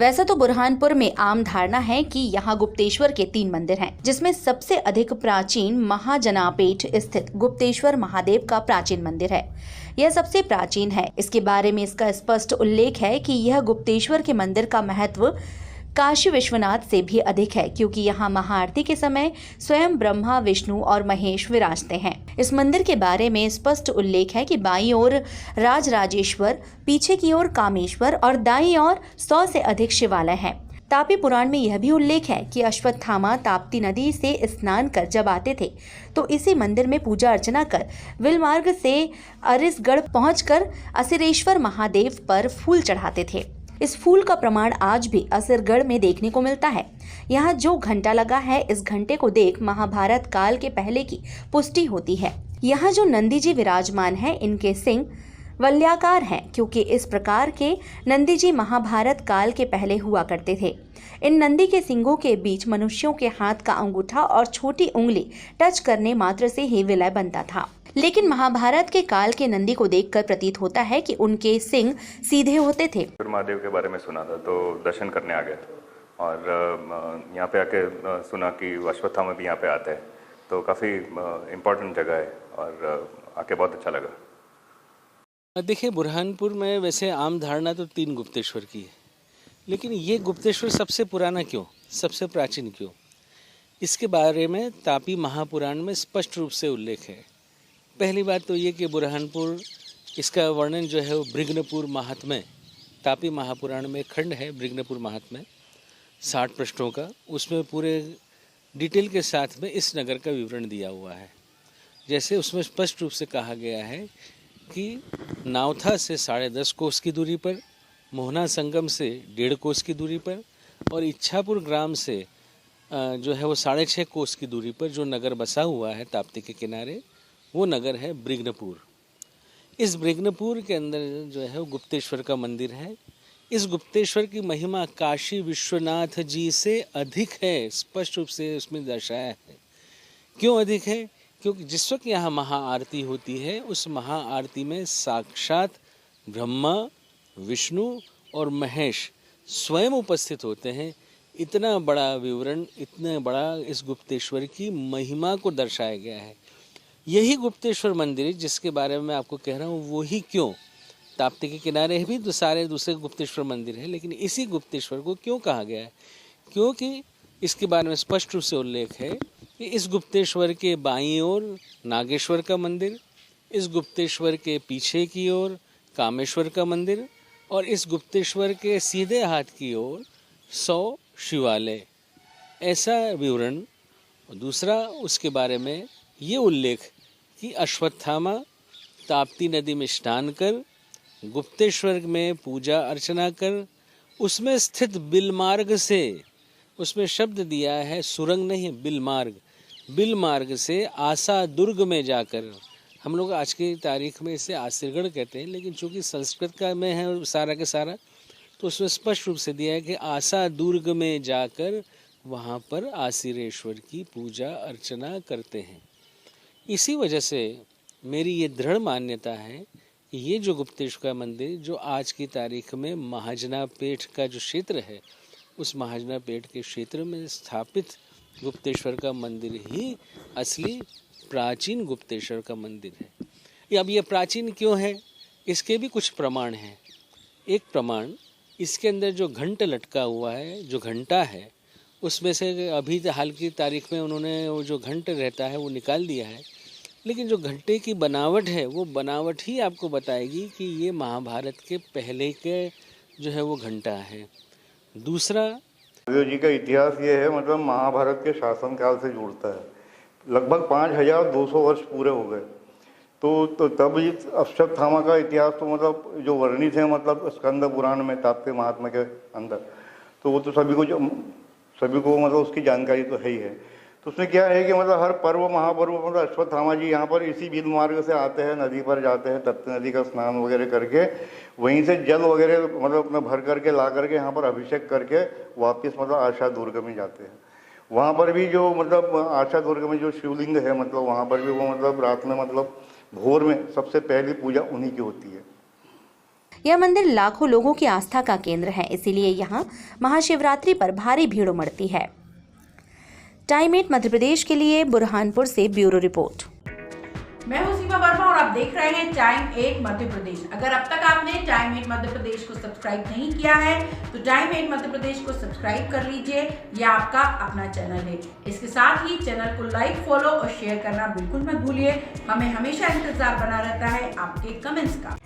वैसे तो बुरहानपुर में आम धारणा है कि यहाँ गुप्तेश्वर के 3 मंदिर हैं, जिसमें सबसे अधिक प्राचीन महाजनापेठ स्थित गुप्तेश्वर महादेव का प्राचीन मंदिर है। यह सबसे प्राचीन है। इसके बारे में इसका स्पष्ट उल्लेख है कि यह गुप्तेश्वर के मंदिर का महत्व काशी विश्वनाथ से भी अधिक है, क्योंकि यहाँ महाआरती के समय स्वयं ब्रह्मा, विष्णु और महेश विराजते हैं। इस मंदिर के बारे में स्पष्ट उल्लेख है कि बाईं ओर राजराजेश्वर, पीछे की ओर कामेश्वर और दाईं ओर 100 से अधिक शिवालय हैं। तापी पुराण में यह भी उल्लेख है कि अश्वत्थामा ताप्ती नदी से स्नान कर जब आते थे तो इसी मंदिर में पूजा अर्चना कर विलमार्ग से अरिसगढ़ पहुंचकर असिरेश्वर महादेव पर फूल चढ़ाते थे। इस फूल का प्रमाण आज भी असरगढ़ में देखने को मिलता है। यहाँ जो घंटा लगा है, इस घंटे को देख महाभारत काल के पहले की पुष्टि होती है। यहाँ जो नंदी जी विराजमान हैं, इनके सिंह वलयाकार हैं, क्योंकि इस प्रकार के नंदी जी महाभारत काल के पहले हुआ करते थे। इन नंदी के सिंगों के बीच मनुष्यों के हाथ का अंगूठा और छोटी उंगली टच करने मात्र से ही विलय बनता था। लेकिन महाभारत के काल के नंदी को देखकर प्रतीत होता है कि उनके सिंग सीधे होते थे। महादेव के बारे में सुना था तो दर्शन करने आ गए थे और यहाँ पे आके सुना कि अश्वत्थामा भी यहाँ पे आते हैं, तो काफ़ी इम्पोर्टेंट जगह है और आके बहुत अच्छा लगा। देखिए, बुरहानपुर में वैसे आम धारणा तो 3 गुप्तेश्वर की है, लेकिन ये गुप्तेश्वर सबसे पुराना क्यों, सबसे प्राचीन क्यों, इसके बारे में तापी महापुराण में स्पष्ट रूप से उल्लेख है। पहली बात तो ये कि बुरहानपुर, इसका वर्णन जो है वो ब्रिग्नपुर महात्म्य, तापी महापुराण में खंड है ब्रिग्नपुर महात्म्य 60 पृष्ठों का, उसमें पूरे डिटेल के साथ में इस नगर का विवरण दिया हुआ है। जैसे उसमें स्पष्ट रूप से कहा गया है कि नावथा से 10.5 कोस की दूरी पर, मोहना संगम से 1.5 कोस की दूरी पर और इच्छापुर ग्राम से जो है वो 6.5 कोस की दूरी पर जो नगर बसा हुआ है ताप्ती के किनारे, वो नगर है ब्रिग्नपुर। इस ब्रिग्नपुर के अंदर जो है वो गुप्तेश्वर का मंदिर है। इस गुप्तेश्वर की महिमा काशी विश्वनाथ जी से अधिक है, स्पष्ट रूप से उसमें दर्शाया है। क्यों अधिक है? क्योंकि जिस वक्त यहाँ महाआरती होती है, उस महाआरती में साक्षात ब्रह्मा, विष्णु और महेश स्वयं उपस्थित होते हैं। इतना बड़ा विवरण, इतना बड़ा इस गुप्तेश्वर की महिमा को दर्शाया गया है। यही गुप्तेश्वर मंदिर जिसके बारे में मैं आपको कह रहा हूँ, वो ही क्यों, ताप्ती के किनारे भी तो सारे दूसरे गुप्तेश्वर मंदिर है, लेकिन इसी गुप्तेश्वर को क्यों कहा गया है? क्योंकि इसके बारे में स्पष्ट रूप से उल्लेख है कि इस गुप्तेश्वर के बाईं ओर नागेश्वर का मंदिर, इस गुप्तेश्वर के पीछे की ओर कामेश्वर का मंदिर और इस गुप्तेश्वर के सीधे हाथ की ओर 100 शिवालय, ऐसा विवरण। दूसरा, उसके बारे में ये उल्लेख कि अश्वत्थामा ताप्ती नदी में स्नान कर, गुप्तेश्वर में पूजा अर्चना कर, उसमें स्थित बिलमार्ग से, उसमें शब्द दिया है सुरंग नहीं, बिलमार्ग, बिलमार्ग से आसा दुर्ग में जाकर, हम लोग आज की तारीख में इसे आसिरगढ़ कहते हैं, लेकिन चूँकि संस्कृत का में है सारा के सारा, तो उसमें स्पष्ट रूप से दिया है कि आसा दुर्ग में जाकर वहाँ पर आसिरेश्वर की पूजा अर्चना करते हैं। इसी वजह से मेरी ये दृढ़ मान्यता है कि ये जो गुप्तेश्वर का मंदिर, जो आज की तारीख में महाजनापेठ का जो क्षेत्र है, उस महाजनापेठ के क्षेत्र में स्थापित गुप्तेश्वर का मंदिर ही असली प्राचीन गुप्तेश्वर का मंदिर है। अब ये प्राचीन क्यों है, इसके भी कुछ प्रमाण हैं। एक प्रमाण, इसके अंदर जो घंट लटका हुआ है, जो घंटा है, उसमें से अभी हाल की तारीख में उन्होंने वो जो घंट रहता है वो निकाल दिया है, लेकिन जो घंटे की बनावट है वो बनावट ही आपको बताएगी कि ये महाभारत के पहले के जो है वो घंटा है। दूसरा, महादेव जी का इतिहास ये है, मतलब महाभारत के शासनकाल से जुड़ता है। लगभग 5200 वर्ष पूरे हो गए। तो तब इस अश्वत्थामा का इतिहास तो मतलब जो वर्णित है, मतलब स्कंद पुराण में ताप्ती महात्म्य के अंदर, तो वो तो सभी को मतलब उसकी जानकारी तो है ही है। तो उसमें क्या है कि मतलब हर पर्व महापर्व मतलब अश्वत्थामा जी यहाँ पर इसी बिल मार्ग से आते हैं, नदी पर जाते हैं, तप्ती नदी का स्नान वगैरह करके वहीं से जल वगैरह मतलब अपना भर करके ला करके यहाँ पर अभिषेक करके वापस मतलब आशा दुर्ग में जाते हैं। वहाँ पर भी जो मतलब आशा दुर्ग में जो शिवलिंग है, मतलब वहाँ पर भी वो मतलब रात में मतलब भोर में सबसे पहली पूजा उन्हीं की होती है। यह मंदिर लाखों लोगों की आस्था का केंद्र है, इसीलिए यहाँ महाशिवरात्रि पर भारी भीड़ उमड़ती है। टाइम 8 मध्य प्रदेश के लिए बुरहानपुर से ब्यूरो रिपोर्ट। मैं हूं सीमा वर्मा और आप देख रहे हैं टाइम 8 मध्य प्रदेश। अगर अब तक आपने टाइम 8 मध्य प्रदेश को सब्सक्राइब नहीं किया है तो टाइम 8 मध्य प्रदेश को सब्सक्राइब कर लीजिए, यह आपका अपना चैनल है। इसके साथ ही चैनल को लाइक, फॉलो और शेयर करना बिल्कुल मत भूलिए। हमें हमेशा इंतजार बना रहता है आपके कमेंट्स का।